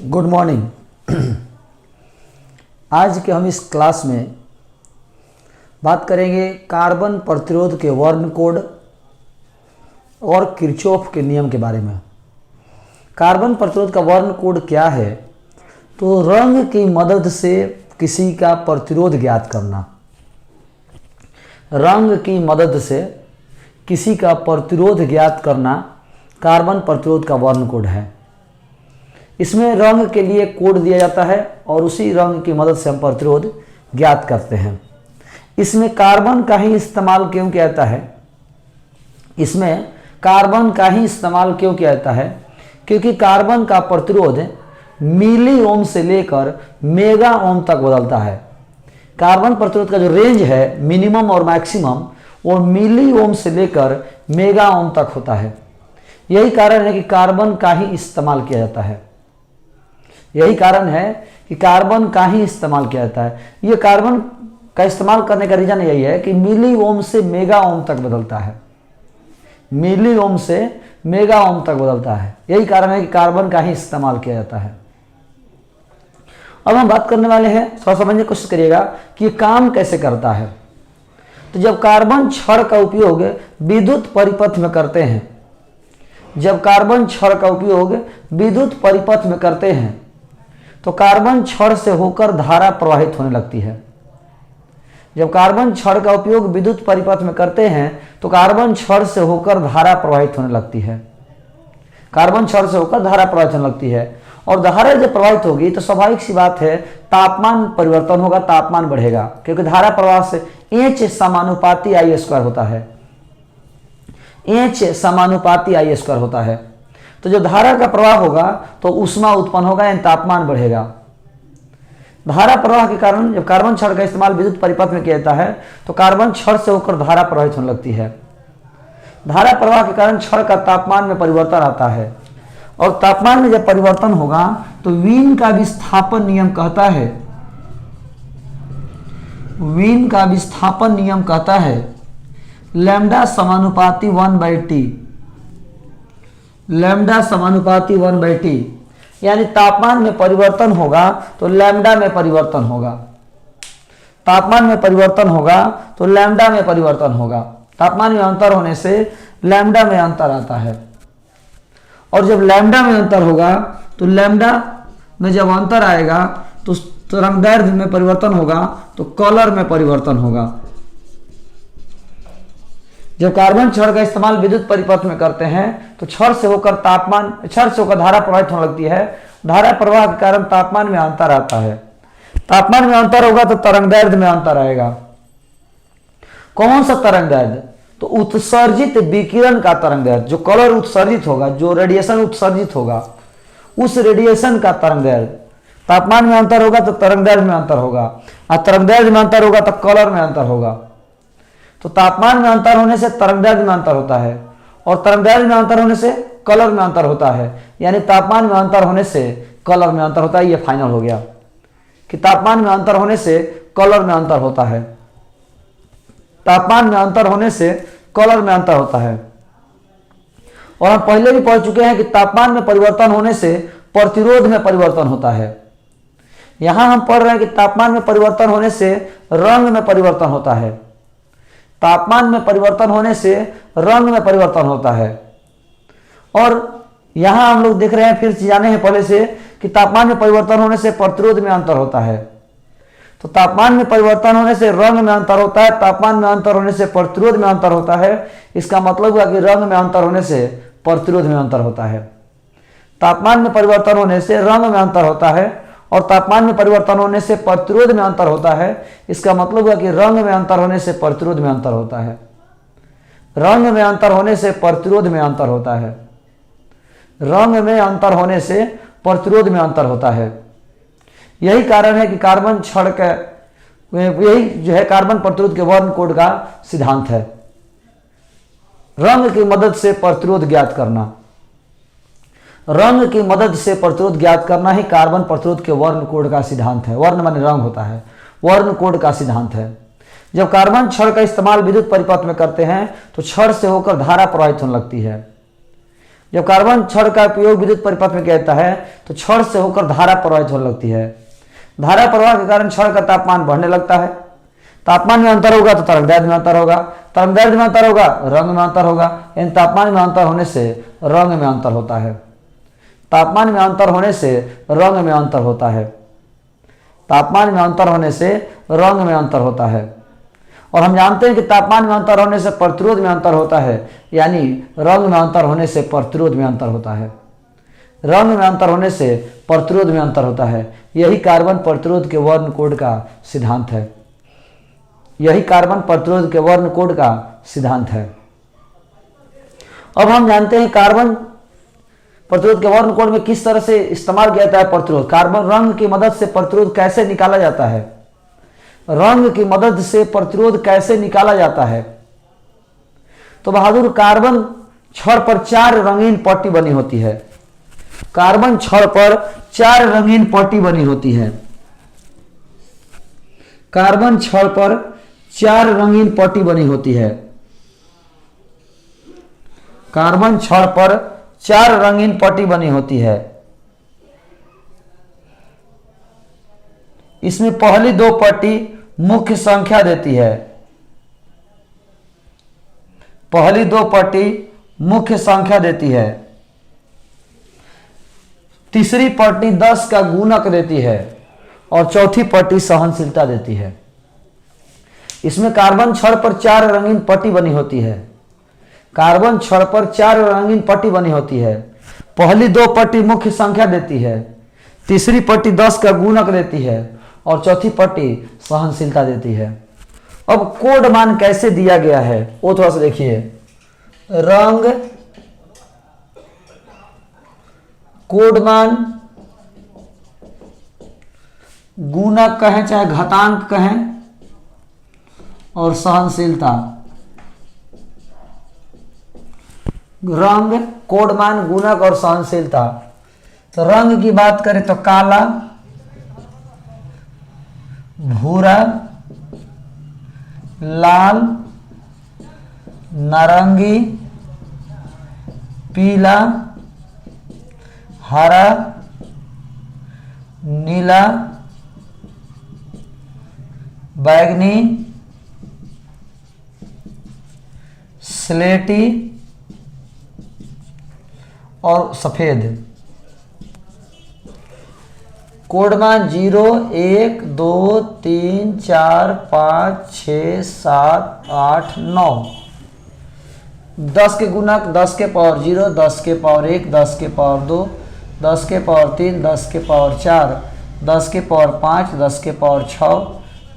Good morning. आज के हम इस क्लास में बात करेंगे कार्बन प्रतिरोध के वर्ण कोड और किरचॉफ के नियम के बारे में। कार्बन प्रतिरोध का वर्ण कोड क्या है? तो रंग की मदद से किसी का प्रतिरोध ज्ञात करना। रंग की मदद से किसी का प्रतिरोध ज्ञात करना कार्बन प्रतिरोध का वर्ण कोड है। इसमें रंग के लिए कोड दिया जाता है और उसी रंग की मदद से हम प्रतिरोध ज्ञात करते हैं। इसमें कार्बन का ही इस्तेमाल क्यों किया जाता है? इसमें कार्बन का ही इस्तेमाल क्यों किया जाता है? क्योंकि कार्बन का प्रतिरोध मिली ओम से लेकर मेगा ओम तक बदलता है। कार्बन प्रतिरोध का जो रेंज है मिनिमम और मैक्सिमम वो मिली ओम से लेकर मेगा ओम तक होता है। यही कारण है कि कार्बन का ही इस्तेमाल किया जाता है। यही कारण है कि कार्बन का ही इस्तेमाल किया जाता है। ये कार्बन का इस्तेमाल करने का रीजन यही है कि मिली ओम से मेगा ओम तक बदलता है। मिली ओम से मेगा ओम तक बदलता है। यही कारण है कि कार्बन का ही इस्तेमाल किया जाता है। अब हम बात करने वाले हैं, थोड़ा समझने की कोशिश करिएगा कि ये काम कैसे करता है। तो जब कार्बन छड़ का उपयोग विद्युत परिपथ में करते हैं, जब कार्बन छड़ का उपयोग विद्युत परिपथ में करते हैं तो कार्बन छड़ से होकर धारा प्रवाहित होने लगती है। जब कार्बन छड़ का उपयोग विद्युत परिपथ में करते हैं तो कार्बन छड़ से होकर धारा प्रवाहित होने लगती है। कार्बन छड़ से होकर धारा प्रवाहित होने लगती है और धारा जब प्रवाहित होगी तो स्वाभाविक सी बात है तापमान परिवर्तन होगा, तापमान बढ़ेगा, क्योंकि धारा प्रवाह से एच समानुपाती आई स्क्वायर होता है। एच समानुपाती आई स्क्वायर होता है। तो जब धारा का प्रवाह होगा तो ऊष्मा उत्पन्न होगा, यानी तापमान बढ़ेगा। धारा प्रवाह के कारण जब कार्बन छड़ का इस्तेमाल विद्युत परिपथ में किया जाता है तो कार्बन छड़ से होकर धारा प्रवाहित होने लगती है। धारा प्रवाह के कारण छड़ का तापमान में परिवर्तन आता है और तापमान में जब परिवर्तन होगा तो वीन का विस्थापन नियम कहता है, वीन का विस्थापन नियम कहता है लैम्डा समानुपाती 1/T, लैम्डा समानुपाती 1/T, यानी तापमान में परिवर्तन होगा तो लैम्डा में परिवर्तन होगा। तापमान में परिवर्तन होगा तो लैम्डा में परिवर्तन होगा। तापमान में अंतर होने से लैम्डा में अंतर आता है और जब लैम्डा में अंतर होगा तो लैम्डा में जब अंतर आएगा तो तरंगदैर्घ्य में परिवर्तन होगा तो कलर में परिवर्तन होगा। जब कार्बन छड़ का इस्तेमाल विद्युत परिपथ में करते हैं तो छड़ से होकर धारा प्रवाहित होने लगती है। धारा प्रवाह के कारण तापमान में अंतर आता है। तापमान में अंतर होगा तो तरंगदैर्घ्य में अंतर आएगा। कौन सा तरंगदैर्घ्य? तो उत्सर्जित विकिरण का तरंगदैर्घ्य, जो कलर उत्सर्जित होगा, जो रेडिएशन उत्सर्जित होगा, उस रेडिएशन का तरंगदैर्घ्य। तापमान में अंतर होगा तो तरंगदैर्घ्य में अंतर होगा और तरंगदैर्घ्य में अंतर होगा तो कलर में अंतर होगा। तो तापमान में अंतर होने से तरंगदैर्घ्य में अंतर होता है और तरंगदैर्घ्य में अंतर होने से कलर में अंतर होता है, यानी तापमान में अंतर होने से कलर में अंतर होता है। ये फाइनल हो गया कि तापमान में अंतर होने से कलर में अंतर होता है। तापमान में अंतर होने से कलर में अंतर होता है। और हम पहले भी पढ़ चुके हैं कि तापमान में परिवर्तन होने से प्रतिरोध में परिवर्तन होता है। यहां हम पढ़ रहे हैं कि तापमान में परिवर्तन होने से रंग में परिवर्तन होता है। तापमान में परिवर्तन होने से रंग में परिवर्तन होता है। और यहां हम लोग देख रहे हैं, फिर जाने हैं पहले से, कि तापमान में परिवर्तन होने से प्रतिरोध में अंतर होता है। तो तापमान में परिवर्तन होने से रंग में अंतर होता है, तापमान में अंतर होने से प्रतिरोध में अंतर होता है। इसका मतलब हुआ कि रंग में अंतर होने से प्रतिरोध में अंतर होता है। तापमान में परिवर्तन होने से रंग में अंतर होता है और तापमान में परिवर्तन होने से प्रतिरोध में अंतर होता है। इसका मतलब हुआ कि रंग में अंतर होने से प्रतिरोध में अंतर होता है। रंग में अंतर होने से प्रतिरोध में अंतर होता है। रंग में अंतर होने से प्रतिरोध में अंतर होता है। यही कारण है कि कार्बन छड़ का, यही जो है कार्बन प्रतिरोध के वर्ण कोड का सिद्धांत है। रंग की मदद से प्रतिरोध ज्ञात करना, रंग की मदद से प्रतिरोध ज्ञात करना ही कार्बन प्रतिरोध के वर्ण कोड का सिद्धांत है। वर्ण माने रंग होता है, वर्ण कोड का सिद्धांत है। जब कार्बन छड़ का इस्तेमाल विद्युत परिपथ में करते हैं तो छड़ से होकर धारा प्रवाहित होने लगती है। जब कार्बन छड़ का उपयोग विद्युत परिपथ में किया जाता है तो छड़ से होकर धारा प्रवाहित होने लगती है। धारा प्रवाह के कारण छड़ का तापमान बढ़ने लगता है। तापमान में अंतर होगा तो तरंगदैर्घ्य में अंतर होगा, तरंगदैर्घ्य में अंतर होगा रंग में अंतर होगा। इन तापमान में अंतर होने से रंग में अंतर होता है। तापमान में अंतर होने से रंग में अंतर होता है। तापमान में अंतर होने से रंग में अंतर होता है। और हम जानते हैं कि तापमान में अंतर होने से प्रतिरोध में अंतर होता है, यानी रंग में अंतर होने से प्रतिरोध में अंतर होता है। रंग में अंतर होने से प्रतिरोध में अंतर होता है। यही कार्बन प्रतिरोध के वर्ण कोड का सिद्धांत है। यही कार्बन प्रतिरोध के वर्ण कोड का सिद्धांत है। अब हम जानते हैं कार्बन प्रतिरोध के वर्ण कोड में किस तरह से इस्तेमाल किया जाता है प्रतिरोध। कार्बन रंग की मदद से प्रतिरोध कैसे निकाला जाता है। रंग की मदद से प्रतिरोध कैसे निकाला जाता है। तो बहादुर, कार्बन छड़ पर 4 रंगीन पट्टी बनी होती है। कार्बन छड़ पर 4 रंगीन पट्टी बनी होती है। कार्बन छड़ पर 4 रंगीन पट्टी बनी होती है। कार्बन छड़ पर 4 रंगीन पट्टी बनी होती है। इसमें पहली 2 पट्टी मुख्य संख्या देती है। पहली 2 पट्टी मुख्य संख्या देती है। तीसरी पट्टी 10 का गुणक देती है और चौथी पट्टी सहनशीलता देती है। इसमें कार्बन छड़ पर 4 रंगीन पट्टी बनी होती है। कार्बन छड़ पर 4 रंगीन पट्टी बनी होती है। पहली 2 पट्टी मुख्य संख्या देती है, तीसरी पट्टी 10 का गुणक देती है और चौथी पट्टी सहनशीलता देती है। अब कोड मान कैसे दिया गया है वो थोड़ा सा देखिए। रंग कोड मान गुणक कहें चाहे घातांक कहें और सहनशीलता। रंग कोड मान गुणक और सहनशीलता। तो रंग की बात करें तो काला, भूरा, लाल, नारंगी, पीला, हरा, नीला, बैगनी, स्लेटी और सफेद। कोड मान 0, 1, 2, 3, 4, 5, 6, 7, 8, 9। 10 के गुणक 10 के पावर 0, 10 के पावर 1, 10 के पावर 2, 10 के पावर 3, 10 के पावर 4, 10 के पावर 5, 10 के पावर 6,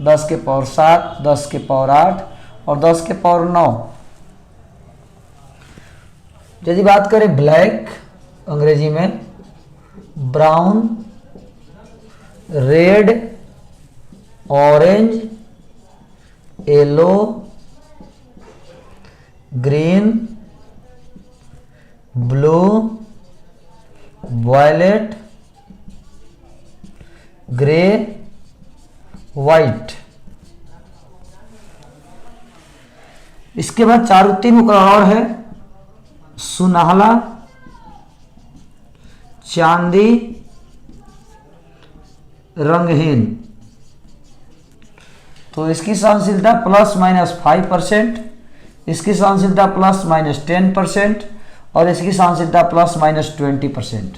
10 के पावर 7, 10 के पावर 8 और 10 के पावर 9। यदि बात करें ब्लैक, अंग्रेजी में brown, red, orange, yellow, green, blue, violet, grey, white. इसके बाद 3 कलर और है, सुनहला, चांदी, रंगहीन। तो इसकी सहनशीलता ±5%, इसकी सहनशीलता ±10% और इसकी सहनशीलता ±20%।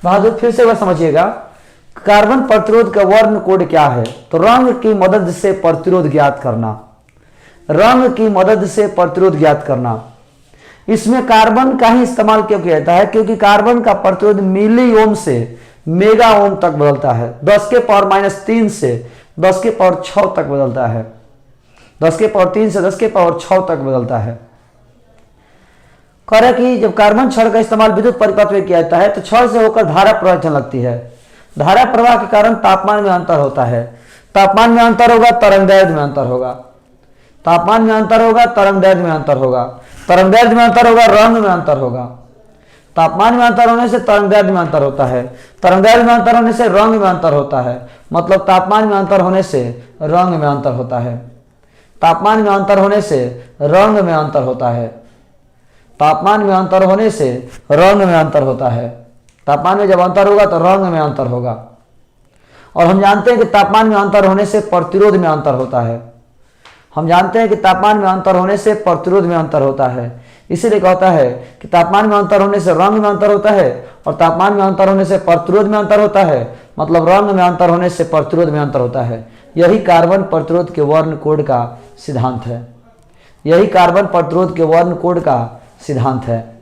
बहादुर फिर से बात समझिएगा, कार्बन प्रतिरोध का वर्ण कोड क्या है। तो रंग की मदद से प्रतिरोध ज्ञात करना। रंग की मदद से प्रतिरोध ज्ञात करना। इसमें कार्बन का ही इस्तेमाल क्यों किया जाता है, क्योंकि कार्बन का प्रतिरोध मिली ओम से मेगा ओम तक बदलता है। 10 के पावर -3 से 10 के पावर 6 तक बदलता है। 10 के पावर 3 से 10 के पावर 6 तक बदलता है। कह रहे कि जब कार्बन छड़ का इस्तेमाल विद्युत परिपथ में किया जाता है तो छड़ से होकर धारा प्रवाहित होने लगती है। धारा प्रवाह के कारण तापमान में अंतर होता है। तापमान में अंतर होगा, तरंगदैर्घ्य में अंतर होगा। तापमान में अंतर होगा, तरंगदैर्घ्य में अंतर होगा। तरंगदैर्घ्य में अंतर होगा, रंग में अंतर होगा। तापमान में अंतर होने से तरंगदैर्घ्य में अंतर होता है। तरंगदैर्घ्य में अंतर होने से रंग में अंतर होता है। मतलब तापमान में अंतर होने से रंग में अंतर होता है। तापमान में अंतर होने से रंग में अंतर होता है। तापमान में अंतर होने से रंग में अंतर होता है। तापमान में जब अंतर होगा तो रंग में अंतर होगा। और हम जानते हैं कि तापमान में अंतर होने से प्रतिरोध में अंतर होता है। हम जानते हैं कि तापमान में अंतर होने से प्रतिरोध में अंतर होता है। इसीलिए कहता है कि तापमान में अंतर होने से रंग में अंतर होता है और तापमान में अंतर होने से प्रतिरोध में अंतर होता है, मतलब रंग में अंतर होने से प्रतिरोध में अंतर होता है। यही कार्बन प्रतिरोध के वर्ण कोड का सिद्धांत है। यही कार्बन प्रतिरोध के वर्ण कोड का सिद्धांत है।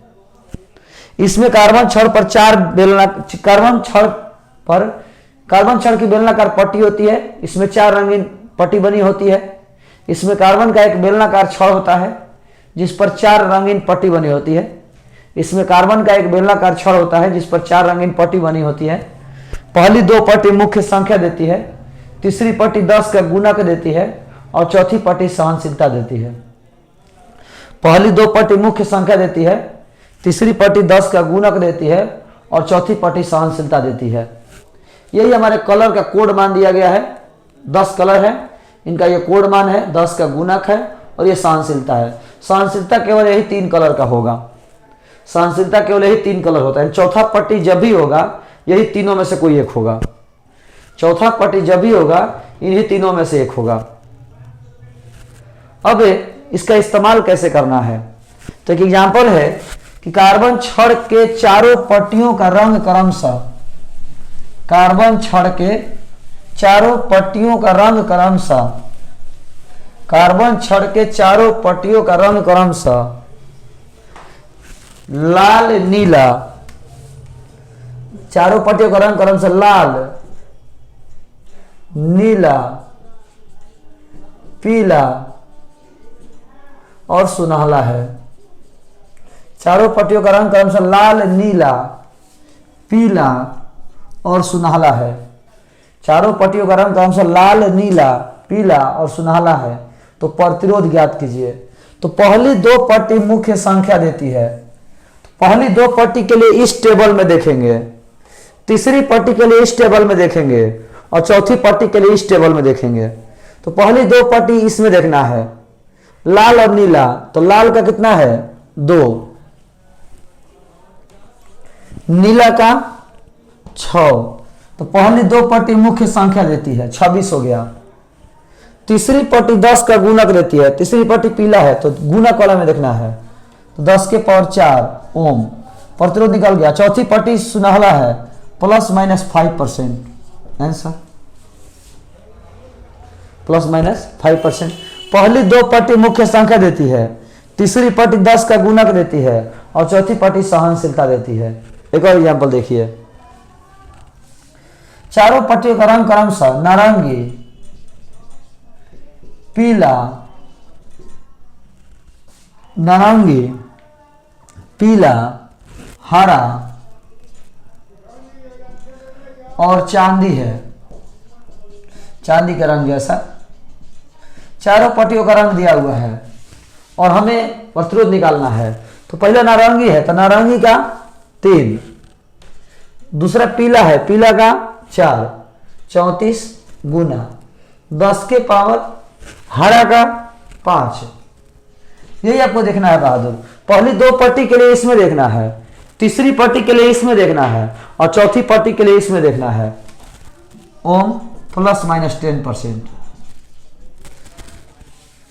इसमें कार्बन छड़ पर कार्बन छड़ की बेलनाकार पट्टी होती है। इसमें 4 रंगीन पट्टी बनी होती है। इसमें कार्बन का एक बेलनाकार छड़ होता है जिस पर 4 रंगीन पट्टी बनी होती है। इसमें कार्बन का एक बेलनाकार छड़ होता है जिस पर 4 रंगीन पट्टी बनी होती है। पहली 2 पट्टी मुख्य संख्या देती है, तीसरी पट्टी 10 का गुणक देती है और चौथी पट्टी सहनशीलता देती है। पहली 2 पट्टी मुख्य संख्या देती है, तीसरी पट्टी 10 का गुणक देती है और चौथी पट्टी सहनशीलता देती है। यही हमारे कलर का कोड मान दिया गया है। 10 कलर है, इनका ये कोड मान है, 10 का गुणक है और ये सहनशीलता है। सहनशीलता केवल यही 3 कलर का होगा। सहनशीलता केवल यही 3 कलर होता है। चौथा पट्टी जब भी होगा यही तीनों में से कोई एक होगा। चौथा पट्टी जब भी होगा इन्हीं तीनों में से एक होगा। अब इसका इस्तेमाल कैसे करना है, तो एक एग्जांपल है कि कार्बन छड़ के चारों पट्टियों का रंग क्रमशः, कार्बन छड़ के चारों पट्टियों का रंग क्रमशः, कार्बन छड़ के चारों पट्टियों का रंग क्रमशः लाल नीला, चारों पट्टियों का रंग क्रमशः लाल, नीला, पीला और सुनहला है। चारों पट्टियों का रंग क्रमशः लाल, नीला, पीला और सुनहला है। चारों पट्टियों का रंग क्रमशः लाल, नीला, पीला और सुनहला है। तो प्रतिरोध ज्ञात कीजिए। तो पहली 2 पट्टी मुख्य संख्या देती है। तो पहली 2 पट्टी के लिए इस टेबल में देखेंगे, तीसरी पट्टी के लिए इस टेबल में देखेंगे और चौथी पट्टी के लिए इस टेबल में देखेंगे। तो पहली 2 पट्टी इसमें देखना है, लाल और नीला। तो लाल का कितना है 2, नीला का 6। तो पहली 2 पट्टी मुख्य संख्या देती है, 26 हो गया। तीसरी पट्टी 10 का गुणक देती है। तीसरी पट्टी पीला है तो गुणक वाला में देखना है। तो 10 के पावर 4 ओम, प्रतिरोध निकल गया। चौथी पट्टी सुनहला है, ±5% आंसर, ±5%। पहली 2 पट्टी मुख्य संख्या देती है, तीसरी पट्टी 10 का गुणक देती है और चौथी पट्टी सहनशीलता देती है। एक और एग्जांपल देखिए। चारों पट्टियों का रंग क्रमशः नारंगी, पीला, नारंगी, पीला, हरा और चांदी है। चांदी का रंग जैसा चारों पट्टियों का रंग दिया हुआ है और हमें प्रतिरोध निकालना है। तो पहला नारंगी है तो नारंगी का 3, दूसरा पीला है, पीला का 4, 34 गुना 10 के पावर हरा का 5। यही आपको देखना है बहादुर। पहली 2 पट्टी के लिए इसमें देखना है, तीसरी पट्टी के लिए इसमें देखना है और चौथी पट्टी के लिए इसमें देखना है। ओम ±10%।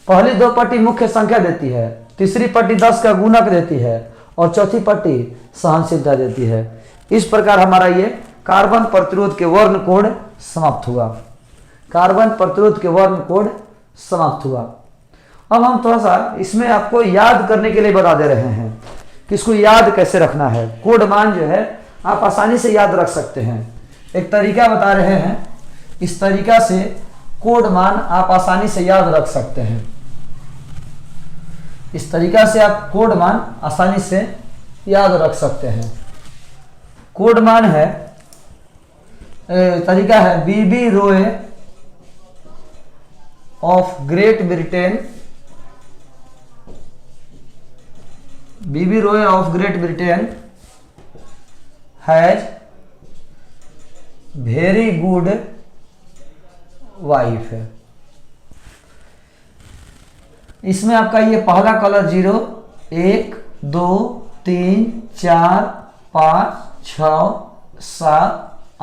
पहली 2 पट्टी मुख्य संख्या देती है, तीसरी पट्टी 10 का गुणक देती है और चौथी पट्टी सहनशीलता देती है। इस प्रकार हमारा ये कार्बन प्रतिरोध के वर्ण कोड समाप्त हुआ। कार्बन प्रतिरोध के वर्ण कोड समाप्त हुआ। अब हम थोड़ा सा इसमें आपको याद करने के लिए बता दे रहे हैं कि इसको याद कैसे रखना है। कोड मान जो है आप आसानी से याद रख सकते हैं। एक तरीका बता रहे हैं, इस तरीका से कोड मान आप आसानी से याद रख सकते हैं। इस तरीका से आप कोड मान आसानी से याद रख सकते हैं। कोड मान है, तरीका है बीबी रोए ऑफ ग्रेट ब्रिटेन, बीबी रोए of great Britain has very good wife है। इसमें आपका ये पहला कलर 0, 1, 2 3 4 5 6 7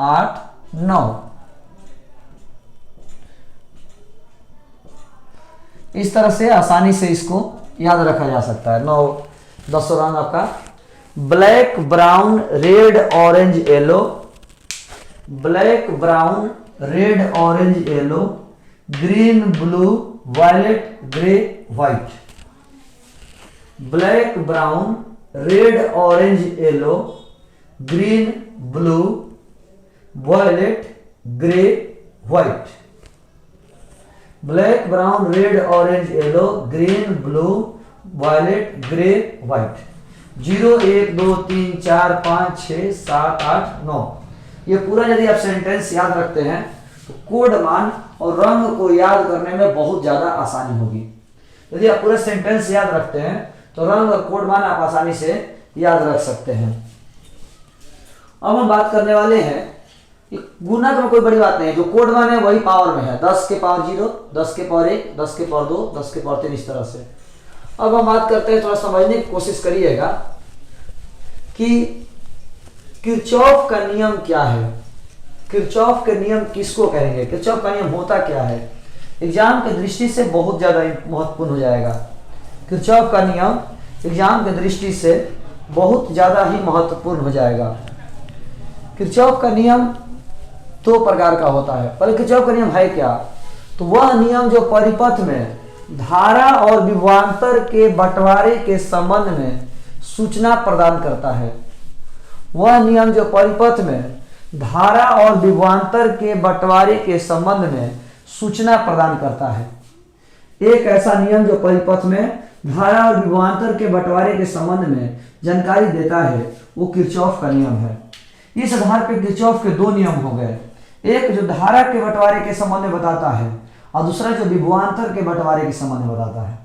8 9। इस तरह से आसानी से इसको याद रखा जा सकता है। 9 10 रंग आपका black brown red orange yellow, black brown red orange yellow, green blue violet grey white, black brown red orange yellow, green blue violet grey white, black brown red orange yellow, green blue violet grey white. 0 1 2 3 4 5 6 7 8 9। ये पूरा यदि आप sentence याद रखते हैं तो code मान और रंग को याद करने में बहुत ज्यादा आसानी होगी। यदि आप पूरा सेंटेंस याद रखते हैं तो रंग और कोड मान आप आसानी से याद रख सकते हैं। अब हम बात करने वाले हैं गुणक में कोई बड़ी बात नहीं है, जो कोड मान है वही पावर में है। 10 के पावर 0, 10 के पावर 1, 10 के पावर 2, 10 के पावर 3, इस तरह से। अब हम बात करते हैं, थोड़ा समझने की कोशिश करिएगा कि किरचॉफ का नियम क्या है। किरचॉफ के नियम किसको कहेंगे, किरचॉफ का नियम होता क्या है, एग्जाम की दृष्टि से बहुत ज्यादा महत्वपूर्ण हो जाएगा। किरचॉफ का नियम एग्जाम की दृष्टि से बहुत ज्यादा ही महत्वपूर्ण हो जाएगा। किरचॉफ का नियम 2 प्रकार का होता है। पहले किरचॉफ का नियम है क्या, तो वह नियम जो परिपथ में धारा और विभवांतर के बंटवारे के संबंध में सूचना प्रदान करता है। वह नियम जो परिपथ में धारा और विभवांतर के बंटवारे के संबंध में सूचना प्रदान करता है। एक ऐसा नियम जो परिपथ में धारा और विभवांतर के बंटवारे के संबंध में जानकारी देता है वो किरचॉफ का नियम है। इस आधार पर किरचॉफ के 2 नियम हो गए, एक जो धारा के बंटवारे के संबंध में बताता है और दूसरा जो विभवांतर के बंटवारे के संबंध में बताता है।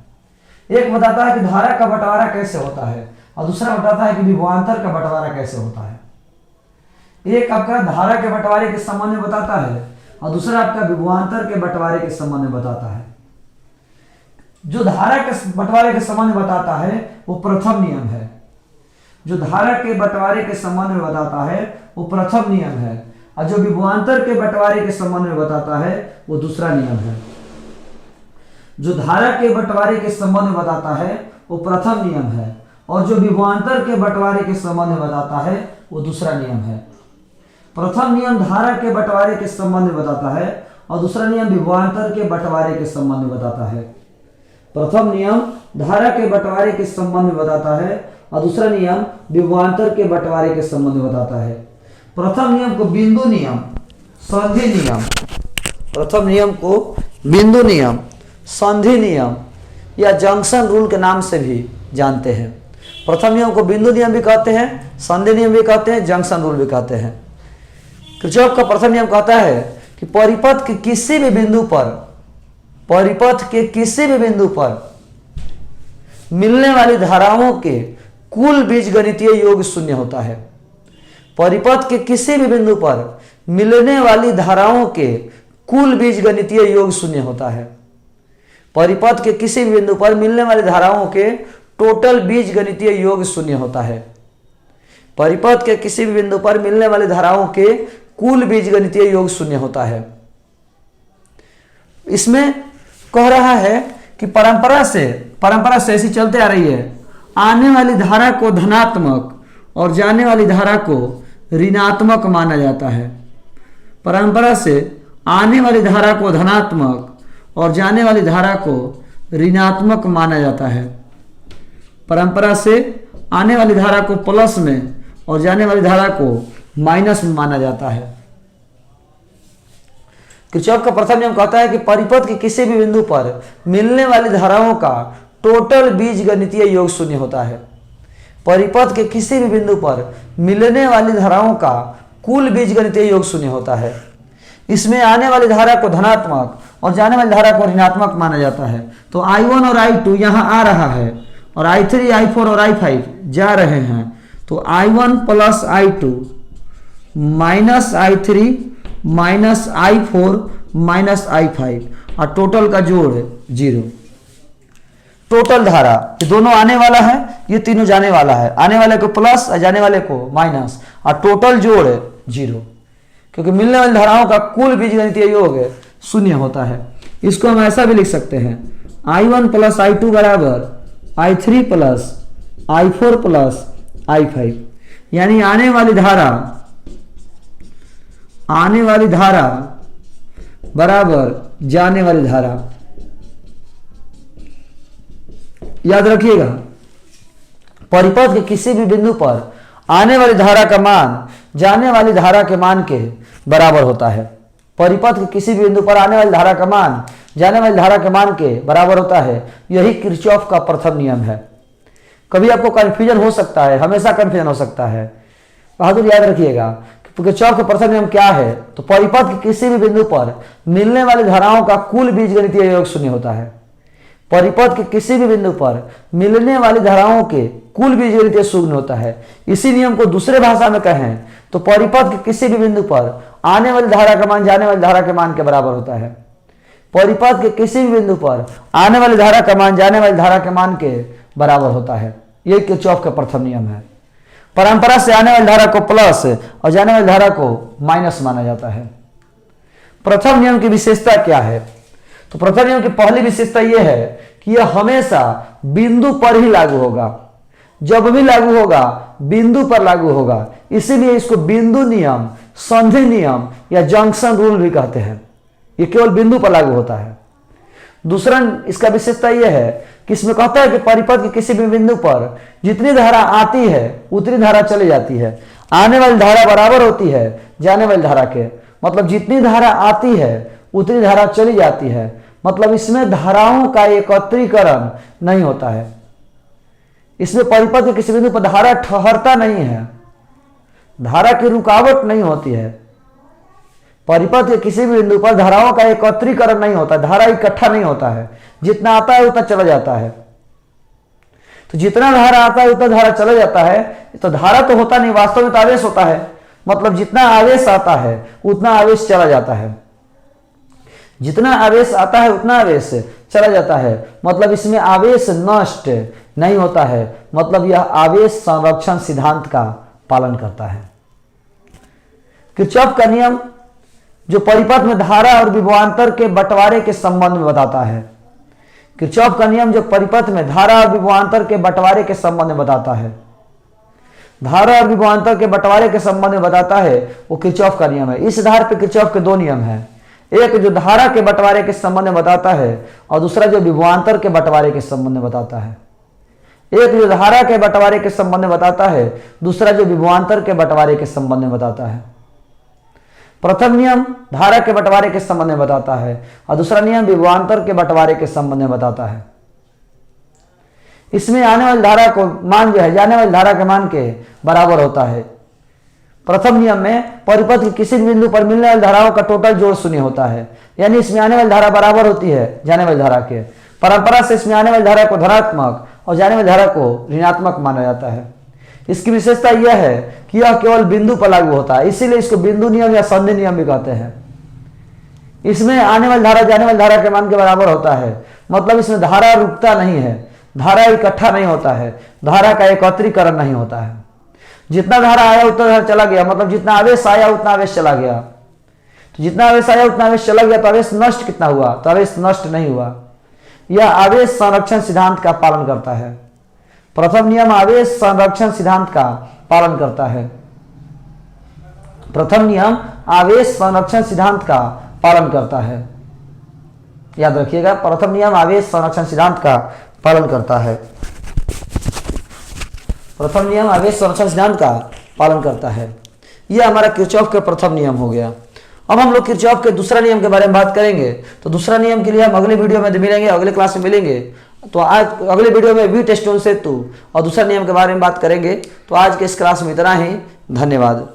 एक बताता है कि धारा का बंटवारा कैसे होता है और दूसरा बताता है कि विभवांतर का बंटवारा कैसे होता है। एक आपका धारा के बंटवारे के संबंध में बताता है और दूसरा आपका विभवांतर के बंटवारे के संबंध में बताता है। जो धारा के बंटवारे के संबंध में बताता है वो प्रथम नियम है। जो धारा के बंटवारे के संबंध में बताता है वो प्रथम नियम है और जो विभवांतर के बंटवारे के संबंध में बताता है वो दूसरा नियम है। जो धारा के बंटवारे के संबंध में बताता है वो प्रथम नियम है और जो विभवांतर के बंटवारे के संबंध में बताता है वो दूसरा नियम है। प्रथम नियम धारा के बंटवारे के संबंध में बताता है और दूसरा नियम विभवांतर के बंटवारे के संबंध में बताता है। प्रथम नियम धारा के बंटवारे के संबंध में बताता है और दूसरा नियम विभवांतर के बंटवारे के संबंध में बताता है। प्रथम नियम को बिंदु नियम, संधि नियम, प्रथम नियम को बिंदु नियम, संधि नियम या जंक्शन रूल के नाम से भी जानते हैं। प्रथम नियम को बिंदु नियम भी कहते हैं, संधि नियम भी कहते हैं, जंक्शन रूल भी कहते हैं। किरचॉफ का प्रथम नियम कहता है कि परिपथ के किसी भी बिंदु पर, परिपथ के किसी भी बिंदु पर मिलने वाली धाराओं के कुल बीजगणितीय योग शून्य होता है। परिपथ के किसी भी बिंदु पर मिलने वाली धाराओं के कुल बीजगणितीय योग शून्य होता है। परिपथ के किसी भी बिंदु पर मिलने वाली धाराओं के टोटल बीजगणितीय योग शून्य होता है। परिपथ के किसी भी बिंदु पर मिलने वाली धाराओं के कुल बीजगणितीय योग शून्य होता है। इसमें कह रहा है कि परंपरा से ऐसी चलते आ रही है, आने वाली धारा को धनात्मक और जाने वाली धारा को ऋणात्मक माना जाता है। परंपरा से आने वाली धारा को धनात्मक और जाने वाली धारा को ऋणात्मक माना जाता है। परंपरा से आने वाली धारा को प्लस में और जाने वाली धारा को माइनस में माना जाता है। किरचॉफ का प्रथम नियम कहता है कि परिपथ के किसी भी बिंदु पर मिलने वाली धाराओं का टोटल बीजगणितीय योग शून्य होता है। परिपथ के किसी भी बिंदु पर मिलने वाली धाराओं का कुल बीजगणितीय योग शून्य होता है। इसमें आने वाली धारा को धनात्मक और जाने वाली धारा को ऋणात्मक माना जाता है। तो I1 और I2 यहाँ आ रहा है और I3, I4 और I5 जा रहे हैं। तो I1 plus I2 minus I3 minus I4 minus I5 और टोटल का जोड़ 0। टोटल धारा, ये दोनों आने वाला है, ये तीनों जाने वाला है, आने वाले को प्लस और जाने वाले को माइनस, और टोटल जोड़ 0, क्योंकि मिलने वाली धाराओं का कुल बीजगणितीय योग 0 होता है। इसको हम ऐसा भी लिख सकते हैं, I1 प्लस I2 बराबर I3 plus I4 plus I5, यानी आने वाली धारा बराबर जाने वाली धारा। याद रखिएगा, परिपथ के किसी भी बिंदु पर आने वाली धारा का मान जाने वाली धारा के मान के बराबर होता है। परिपथ के किसी भी बिंदु पर आने वाली धारा का मान जाने वाली धारा के मान के बराबर होता है। यही किरचॉफ का प्रथम नियम है। कभी आपको कंफ्यूजन हो सकता है, हमेशा कंफ्यूजन हो सकता है, बहादुर याद रखिएगा कि किरचॉफ का प्रथम नियम क्या है। तो परिपथ के किसी भी बिंदु पर मिलने वाली धाराओं का कुल बीजगणितीय योग 0 होता है। परिपथ के किसी भी बिंदु पर मिलने वाली धाराओं के कुल बीजगणितीय 0 होता है। इसी नियम को दूसरे भाषा में कहें तो परिपथ के किसी भी बिंदु पर आने वाली धारा का मान जाने वाली धारा के मान के बराबर होता है। परिपथ के किसी भी बिंदु पर आने वाली धारा का मान जाने वाली धारा के मान के बराबर होता है। यही किरचॉफ का प्रथम नियम है। परंपरा से आने वाली धारा को प्लस और जाने वाली धारा को माइनस माना जाता है। प्रथम नियम की विशेषता क्या है? तो प्रथम नियम की पहली विशेषता यह है कि यह हमेशा बिंदु पर ही लागू होगा। जब भी लागू होगा बिंदु पर लागू होगा, इसीलिए इसको बिंदु नियम, संधि नियम या जंक्शन रूल भी कहते हैं। यह केवल बिंदु पर लागू होता है। दूसरा इसका विशेषता यह है कि इसमें कहता है कि परिपथ के किसी भी बिंदु पर जितनी धारा आती है उतनी धारा चली जाती है। आने वाली धारा बराबर होती है जाने वाली धारा के, मतलब जितनी धारा आती है उतनी धारा चली जाती है। मतलब इसमें धाराओं का एकत्रीकरण नहीं होता है। इसमें परिपथ के किसी बिंदु पर धारा ठहरता नहीं है, धारा की रुकावट नहीं होती है। परिपथ के किसी भी बिंदु पर धाराओं का एकत्रीकरण नहीं होता, धारा इकट्ठा नहीं होता है। जितना आता है उतना चला जाता है। तो जितना धारा आता है उतना धारा चला जाता है। तो धारा तो होता नहीं, वास्तव में तो आवेश होता है। मतलब जितना आवेश आता है उतना आवेश चला जाता है। जितना आवेश आता है उतना आवेश चला जाता है। मतलब इसमें आवेश नष्ट नहीं होता है। मतलब यह आवेश संरक्षण सिद्धांत का पालन करता है। किरचॉफ का नियम जो परिपथ में धारा और विभवांतर के बंटवारे के संबंध में बताता है। किरचॉफ का नियम जो परिपथ में धारा और विभवांतर के बंटवारे के संबंध में बताता है, धारा और विभवांतर के बंटवारे के संबंध में बताता है, वो किरचॉफ का नियम है। इस आधार पर किरचॉफ के दो नियम हैं, एक जो धारा के बंटवारे के संबंध में बताता है और दूसरा जो विभवांतर के बंटवारे के संबंध में बताता है। एक जो धारा के बंटवारे के संबंध में बताता है, दूसरा जो विभवांतर के बंटवारे के संबंध में बताता है। प्रथम नियम धारा के बंटवारे के संबंध में बताता है और दूसरा नियम विभवांतर के बंटवारे के संबंध में बताता है। इसमें आने वाली धारा को मान जो है जाने वाली धारा के मान के बराबर होता है। प्रथम नियम में परिपथ के किसी बिंदु पर मिलने वाली धाराओं का टोटल जोड़ 0 होता है, यानी इसमें आने वाली धारा बराबर होती है जाने वाली धारा के। परंपरा से इसमें आने वाली धारा को धनात्मक और जाने वाली धारा को ऋणात्मक माना जाता है। इसकी विशेषता यह है कि यह केवल बिंदु पर लागू होता है, इसीलिए इसको बिंदु नियम या संधि नियम भी कहते हैं। इसमें आने वाली धारा जाने वाली धारा के मान के बराबर होता है। मतलब इसमें धारा रुकता नहीं है, धारा इकट्ठा नहीं होता है, धारा का एकत्रीकरण नहीं होता है। जितना धारा आया उतना धारा चला गया, मतलब जितना आवेश आया उतना आवेश चला गया। तो जितना आवेश आया उतना आवेश चला गया, तो आवेश नष्ट कितना हुआ? तो आवेश नष्ट नहीं हुआ। यह आवेश संरक्षण सिद्धांत का पालन करता है। प्रथम नियम आवेश संरक्षण सिद्धांत का पालन करता है। प्रथम नियम आवेश संरक्षण सिद्धांत का पालन करता है। याद रखिएगा, प्रथम नियम आवेश संरक्षण सिद्धांत का पालन करता है। प्रथम नियम आवेश संरक्षण सिद्धांत का पालन करता है। यह हमारा किरचॉफ का प्रथम नियम हो गया। अब हम लोग किरचॉफ के दूसरा नियम के बारे में बात करेंगे। तो दूसरा नियम के लिए हम अगले वीडियो में मिलेंगे, अगले क्लास में मिलेंगे। तो आज अगले वीडियो में वीट स्टोन सेतु और दूसरा नियम के बारे में बात करेंगे। तो आज के इस क्लास में इतना ही। धन्यवाद।